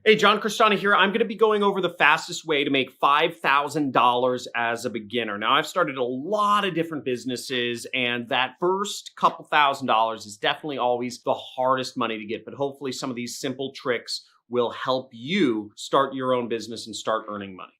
Hey, John Crestani here. I'm going to be going over the fastest way to make $5,000 as a beginner. Now, I've started a lot of different businesses, and that first couple $1,000s is definitely always the hardest money to get. But hopefully some of these simple tricks will help you start your own business and start earning money.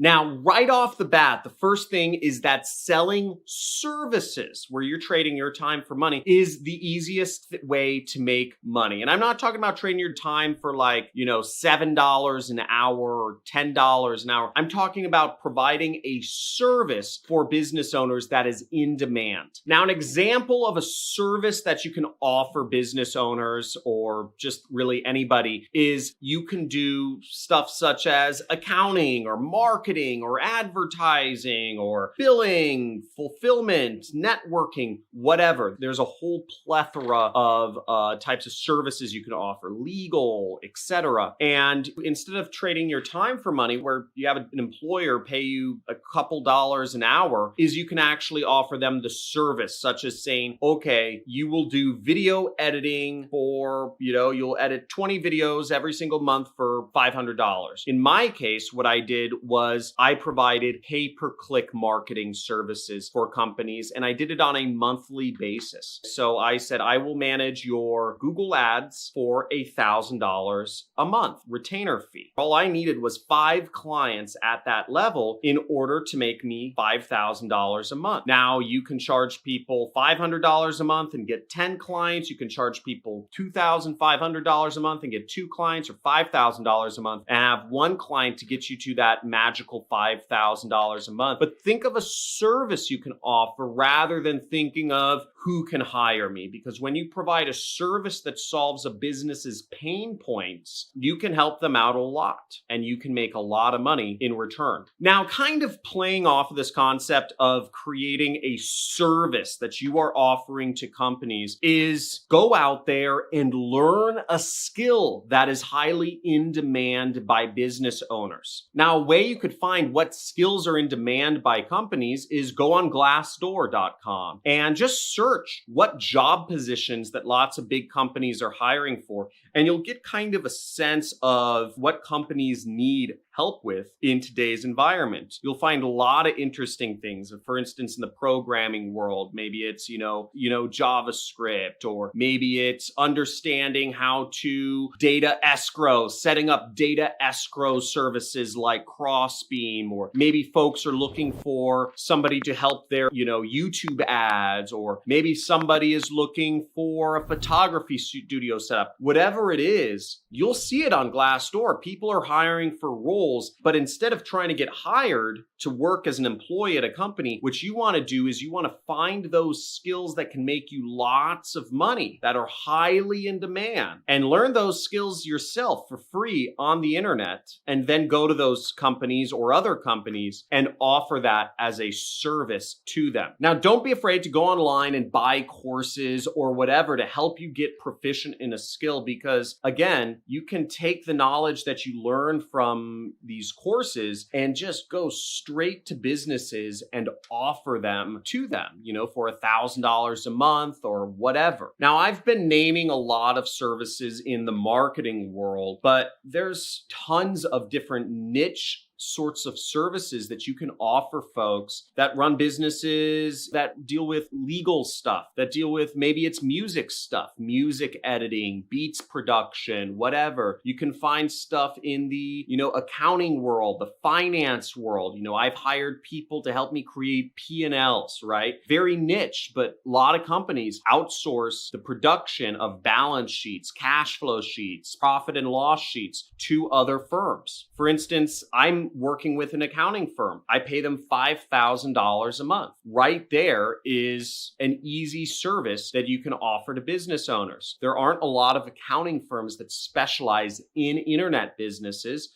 Now, right off the bat, the first thing is that selling services, where you're trading your time for money, is the easiest way to make money. And I'm not talking about trading your time for $7 an hour or $10 an hour. I'm talking about providing a service for business owners that is in demand. Now, an example of a service that you can offer business owners or just really anybody is you can do stuff such as accounting or marketing or advertising or billing, fulfillment, networking, whatever. There's a whole plethora of types of services you can offer, legal, etc. And instead of trading your time for money, where you have an employer pay you a couple dollars an hour, is you can actually offer them the service, such as saying, okay, you will do video editing for, you'll edit 20 videos every single month for $500. In my case, what I did was I provided pay-per-click marketing services for companies, and I did it on a monthly basis. So I said, I will manage your Google ads for $1,000 a month, retainer fee. All I needed was 5 clients at that level in order to make me $5,000 a month. Now you can charge people $500 a month and get 10 clients. You can charge people $2,500 a month and get 2 clients, or $5,000 a month and have 1 client to get you to that magical $5,000 a month. But think of a service you can offer rather than thinking of who can hire me. Because when you provide a service that solves a business's pain points, you can help them out a lot and you can make a lot of money in return. Now, kind of playing off of this concept of creating a service that you are offering to companies is go out there and learn a skill that is highly in demand by business owners. Now, a way you could find what skills are in demand by companies is go on Glassdoor.com and just search what job positions that lots of big companies are hiring for. And you'll get kind of a sense of what companies need help with in today's environment. You'll find a lot of interesting things. For instance, in the programming world, maybe it's, JavaScript, or maybe it's understanding how to data escrow, setting up data escrow services like Crossbeam, or maybe folks are looking for somebody to help their, YouTube ads, or maybe somebody is looking for a photography studio setup. Whatever it is, you'll see it on Glassdoor. People are hiring for roles, but instead of trying to get hired to work as an employee at a company, what you want to do is you want to find those skills that can make you lots of money, that are highly in demand, and learn those skills yourself for free on the internet, and then go to those companies or other companies and offer that as a service to them. Now, don't be afraid to go online and buy courses or whatever to help you get proficient in a skill, because again, you can take the knowledge that you learn from these courses and just go straight to businesses and offer them to them, for $1,000 a month or whatever. Now, I've been naming a lot of services in the marketing world, but there's tons of different niche sorts of services that you can offer folks that run businesses that deal with legal stuff, that deal with maybe it's music stuff, music editing, beats production, whatever. You can find stuff in the, accounting world, the finance world. I've hired people to help me create P&Ls, right? Very niche, but a lot of companies outsource the production of balance sheets, cash flow sheets, profit and loss sheets to other firms. For instance, I'm working with an accounting firm. I pay them $5,000 a month. Right there is an easy service that you can offer to business owners. There aren't a lot of accounting firms that specialize in internet businesses.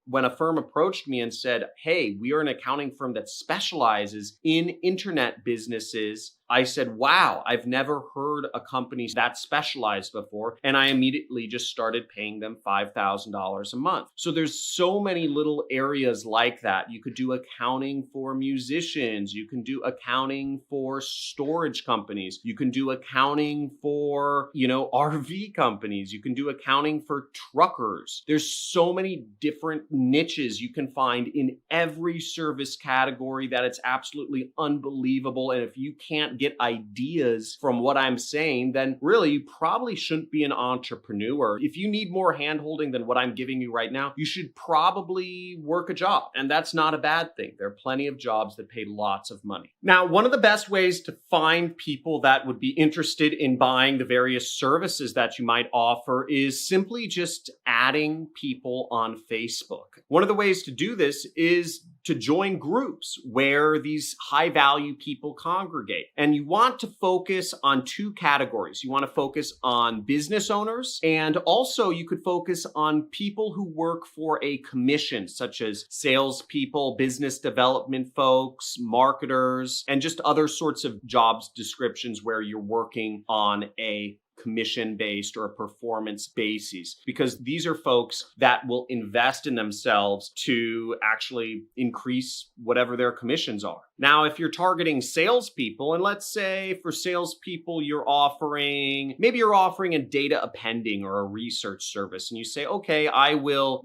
When a firm approached me and said, hey, we are an accounting firm that specializes in internet businesses, I said, wow, I've never heard a company that specialized before. And I immediately just started paying them $5,000 a month. So there's so many little areas areas like that. You could do accounting for musicians. You can do accounting for storage companies. You can do accounting for, RV companies. You can do accounting for truckers. There's so many different niches you can find in every service category that it's absolutely unbelievable. And if you can't get ideas from what I'm saying, then really you probably shouldn't be an entrepreneur. If you need more handholding than what I'm giving you right now, you should probably work a job. And that's not a bad thing. There are plenty of jobs that pay lots of money. Now, one of the best ways to find people that would be interested in buying the various services that you might offer is simply just adding people on Facebook. One of the ways to do this is to join groups where these high value people congregate. And you want to focus on two categories. You want to focus on business owners, and also you could focus on people who work for a commission, such as salespeople, business development folks, marketers, and just other sorts of jobs descriptions where you're working on a commission-based or a performance basis, because these are folks that will invest in themselves to actually increase whatever their commissions are. Now, if you're targeting salespeople, and let's say for salespeople, maybe you're offering a data appending or a research service, and you say, okay, I will,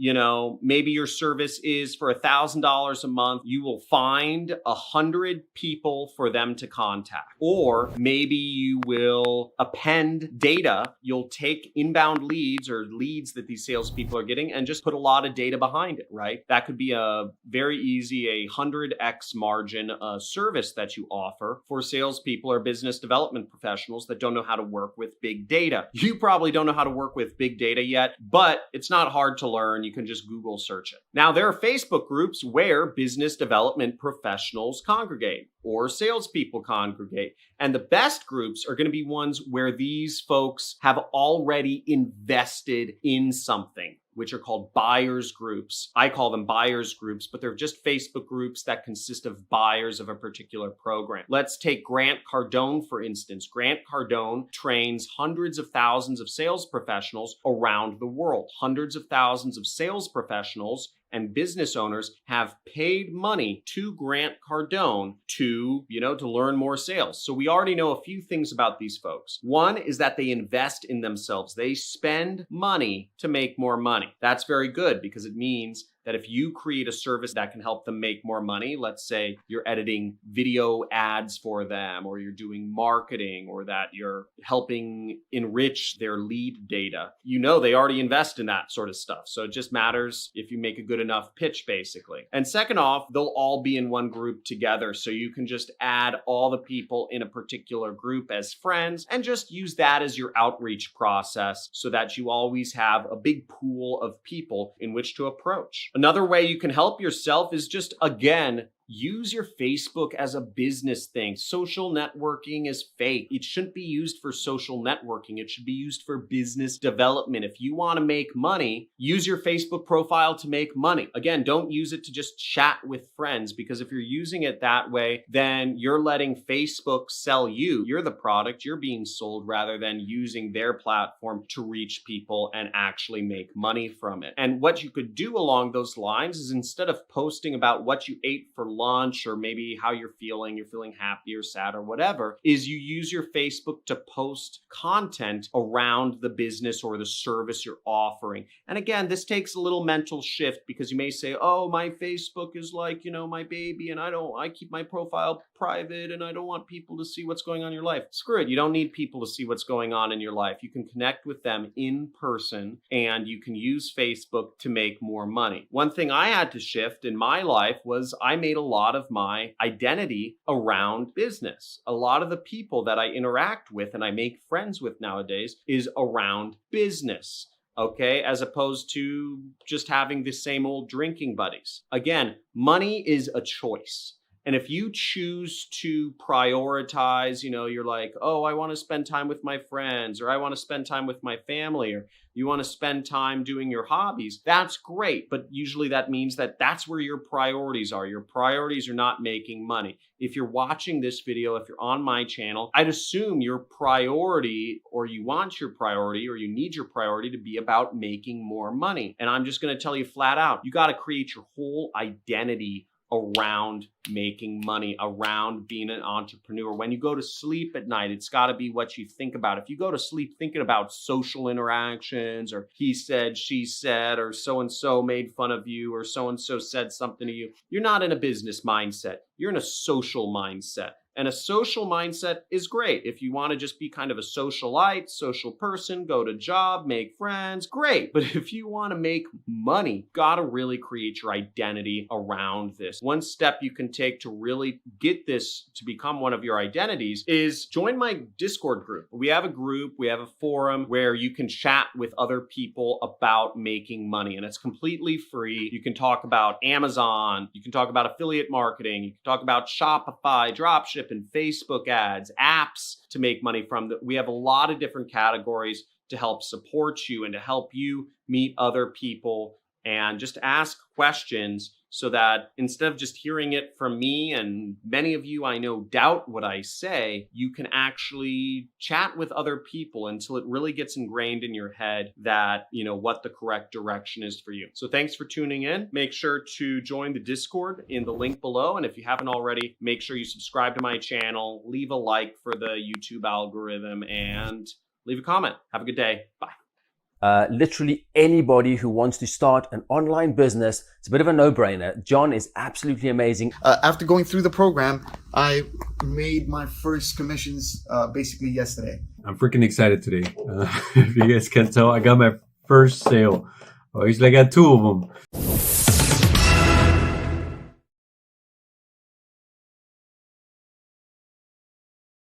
maybe your service is for $1,000 a month. You will find 100 people for them to contact. Or maybe you will append data. You'll take inbound leads or leads that these salespeople are getting and just put a lot of data behind it, right? That could be a very easy, 100x margin service that you offer for salespeople or business development professionals that don't know how to work with big data. You probably don't know how to work with big data yet, but it's not hard to learn. You can just Google search it. Now, there are Facebook groups where business development professionals congregate or salespeople congregate. And the best groups are going to be ones where these folks have already invested in something, which are called buyers groups. I call them buyers groups, but they're just Facebook groups that consist of buyers of a particular program. Let's take Grant Cardone, for instance. Grant Cardone trains hundreds of thousands of sales professionals around the world. Hundreds of thousands of sales professionals and business owners have paid money to Grant Cardone to learn more sales. So we already know a few things about these folks. One is that they invest in themselves. They spend money to make more money. That's very good because it means that if you create a service that can help them make more money, let's say you're editing video ads for them, or you're doing marketing, or that you're helping enrich their lead data, they already invest in that sort of stuff. So it just matters if you make a good enough pitch, basically. And second off, they'll all be in one group together. So you can just add all the people in a particular group as friends and just use that as your outreach process so that you always have a big pool of people in which to approach. Another way you can help yourself is just, again, use your Facebook as a business thing. Social networking is fake. It shouldn't be used for social networking. It should be used for business development. If you want to make money, use your Facebook profile to make money. Again, don't use it to just chat with friends, because if you're using it that way, then you're letting Facebook sell you. You're the product. You're being sold rather than using their platform to reach people and actually make money from it. And what you could do along those lines is, instead of posting about what you ate for lunch or maybe how you're feeling happy or sad or whatever, is you use your Facebook to post content around the business or the service you're offering. And again, this takes a little mental shift, because you may say, oh, my Facebook is like, my baby, and I keep my profile private and I don't want people to see what's going on in your life. Screw it. You don't need people to see what's going on in your life. You can connect with them in person, and you can use Facebook to make more money. One thing I had to shift in my life was I made a lot of my identity around business. A lot of the people that I interact with and I make friends with nowadays is around business. Okay, as opposed to just having the same old drinking buddies. Again, money is a choice. And if you choose to prioritize, you're like, oh, I want to spend time with my friends, or I want to spend time with my family, or you want to spend time doing your hobbies, that's great. But usually that means that that's where your priorities are. Your priorities are not making money. If you're watching this video, if you're on my channel, I'd assume your priority, or you want your priority, or you need your priority to be about making more money. And I'm just going to tell you flat out, you got to create your whole identity around making money, around being an entrepreneur. When you go to sleep at night, it's got to be what you think about. If you go to sleep thinking about social interactions, or he said, she said, or so-and-so made fun of you, or so-and-so said something to you, you're not in a business mindset. You're in a social mindset. And a social mindset is great. If you want to just be kind of a socialite, social person, go to job, make friends, great. But if you want to make money, got to really create your identity around this. One step you can take to really get this to become one of your identities is join my Discord group. We have a group, we have a forum where you can chat with other people about making money, and it's completely free. You can talk about Amazon, you can talk about affiliate marketing, you can talk about Shopify, dropship, and Facebook ads, apps to make money from. We have a lot of different categories to help support you and to help you meet other people and just ask questions, so that instead of just hearing it from me, and many of you I know doubt what I say, you can actually chat with other people until it really gets ingrained in your head that, what the correct direction is for you. So thanks for tuning in. Make sure to join the Discord in the link below. And if you haven't already, make sure you subscribe to my channel, leave a like for the YouTube algorithm, and leave a comment. Have a good day. Bye. Literally anybody who wants to start an online business, it's a bit of a no-brainer. John is absolutely amazing. After going through the program, I made my first commissions basically yesterday. I'm freaking excited today. If you guys can tell, I got my first sale. I usually got 2 of them.